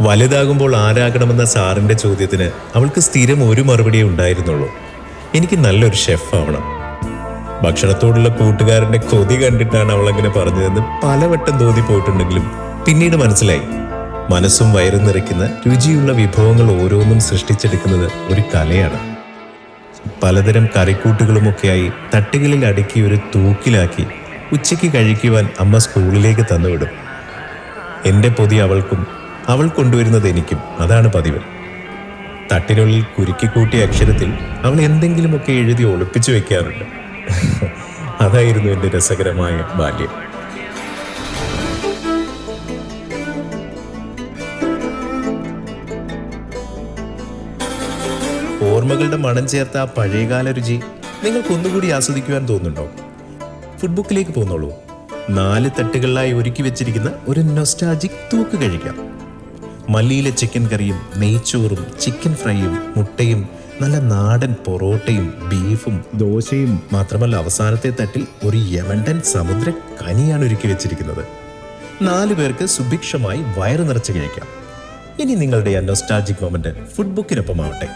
വലുതാകുമ്പോൾ ആരാകണമെന്ന സാറിന്റെ ചോദ്യത്തിന് അവൾക്ക് സ്ഥിരം ഒരു മറുപടിയേ ഉണ്ടായിരുന്നുള്ളൂ: എനിക്ക് നല്ലൊരു ഷെഫ് ആവണം. ഭക്ഷണത്തോടുള്ള കൂട്ടുകാരന്റെ കൊതി കണ്ടിട്ടാണ് അവൾ അങ്ങനെ പറഞ്ഞതെന്ന് പലവട്ടം തോന്നിപ്പോയിട്ടുണ്ടെങ്കിലും പിന്നീട് മനസ്സിലായി, മനസ്സും വയറും നിറയ്ക്കുന്ന രുചിയുള്ള വിഭവങ്ങൾ ഓരോന്നും സൃഷ്ടിച്ചെടുക്കുന്നത് ഒരു കലയാണ്. പലതരം കറിക്കൂട്ടുകളുമൊക്കെയായി തട്ടുകളിൽ അടുക്കി ഒരു തൂക്കിലാക്കി ഉച്ചയ്ക്ക് കഴിക്കുവാൻ അമ്മ സ്കൂളിലേക്ക് തന്നുവിടും. എൻ്റെ പൊതി അവൾക്കും, അവൾ കൊണ്ടുവരുന്നത് എനിക്കും. അതാണ് പതിവ്. തട്ടിനുള്ളിൽ കുരുക്കിക്കൂട്ടിയ അക്ഷരത്തിൽ അവൾ എന്തെങ്കിലുമൊക്കെ എഴുതി ഒളിപ്പിച്ചു വെക്കാറുണ്ട്. അതായിരുന്നു എൻ്റെ രസകരമായ ബാല്യം. ഓർമ്മകളുടെ മണം ചേർത്ത ആ പഴയകാല രുചി നിങ്ങൾക്കൊന്നുകൂടി ആസ്വദിക്കുവാൻ തോന്നുന്നുണ്ടോ? ഫുഡ് പോന്നോളൂ. 4 തട്ടുകളിലായി ഒരുക്കി വെച്ചിരിക്കുന്ന ഒരു നൊസ്റ്റാൾജിക് തൂക്ക് കഴിക്കാം. മല്ലിയിലെ ചിക്കൻ കറിയും നെയ്ച്ചോറും ചിക്കൻ ഫ്രൈയും മുട്ടയും നല്ല നാടൻ പൊറോട്ടയും ബീഫും ദോശയും മാത്രമല്ല, അവസാനത്തെ തട്ടിൽ ഒരു യമണ്ടൻ സമുദ്ര കനിയാണ് ഒരുക്കി വെച്ചിരിക്കുന്നത്. 4 പേർക്ക് സുഭിക്ഷമായി വയറ് നിറച്ച് കഴിക്കാം. ഇനി നിങ്ങളുടെ ആ നൊസ്റ്റാൾജിക് മൊമെന്റ് ഫുഡ് ബുക്കിനൊപ്പമാവട്ടെ.